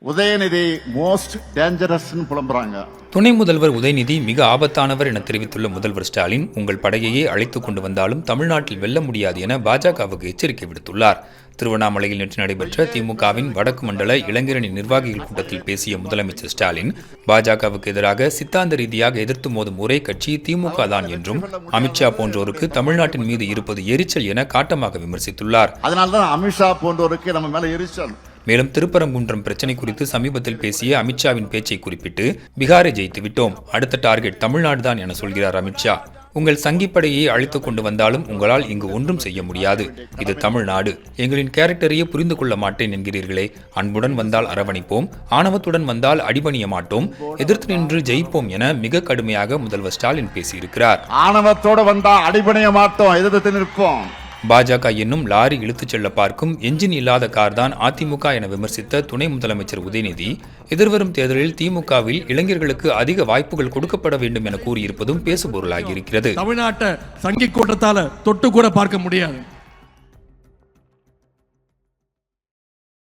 Udhayanidhi most dangerous புலம்புறாங்க. துணை முதல்வர் உதயநிதி மிக ஆபத்தானவர் என தெரிவித்துள்ள முதல்வர் ஸ்டாலின், உங்கள் படையையே அழைத்துக் கொண்டு வந்தாலும் தமிழ்நாட்டில் வெல்ல முடியாது என பாஜகவுக்கு எச்சரிக்கை விடுத்துள்ளார். திருவண்ணாமலையில் நேற்று நடைபெற்ற திமுகவின் வடக்கு மண்டல இளைஞரணி நிர்வாகிகள் கூட்டத்தில் பேசிய முதலமைச்சர் ஸ்டாலின், பாஜகவுக்கு எதிராக சித்தாந்த ரீதியாக எதிர்த்து மோதும் ஒரே கட்சி திமுக தான் என்றும், அமித்ஷா போன்றோருக்கு தமிழ்நாட்டின் மீது இருப்பது எரிச்சல் என காட்டமாக விமர்சித்துள்ளார். அதனால்தான் அமித்ஷா போன்றோருக்கு நம்ம மேல எரிச்சல். மேலும் திருப்பரங்குன்றம் பிரச்சினை குறித்து சமீபத்தில் பேசிய அமித்ஷாவின் பேச்சை குறிப்பிட்டு, பீகாரை ஜெயித்து விட்டோம், அடுத்த டார்கெட் தமிழ்நாடு தான் என சொல்கிறார் அமித்ஷா. உங்கள் சங்கிப்படையை அழைத்துக் கொண்டு வந்தாலும் உங்களால் இங்கு ஒன்றும் செய்ய முடியாது. இது தமிழ்நாடு. எங்களின் கேரக்டரையே புரிந்து கொள்ள மாட்டேன் என்கிறீர்களே. அன்புடன் வந்தால் அரவணைப்போம், ஆணவத்துடன் வந்தால் அடிபணிய மாட்டோம், எதிர்த்து நின்று ஜெயிப்போம் என மிக கடுமையாக முதல்வர் ஸ்டாலின் பேசியிருக்கிறார். ஆணவத்தோடு வந்தா அடிபணிய மாட்டோம், எதிர்த்து நிற்போம். பாஜக என்னும் லாரி இழுத்துச் செல்ல பார்க்கும் என்ஜின் இல்லாத கார் தான் அதிமுக என விமர்சித்த துணை முதலமைச்சர் உதயநிதி, எதிர்வரும் தேர்தலில் திமுகவில் இளைஞர்களுக்கு அதிக வாய்ப்புகள் கொடுக்கப்பட வேண்டும் என கூறியிருப்பதும் பேசுபொருளாகி இருக்கிறது. தமிழ்நாட்டை சங்கி கூட்டத்தால தொட்டு கூட பார்க்க முடியாது.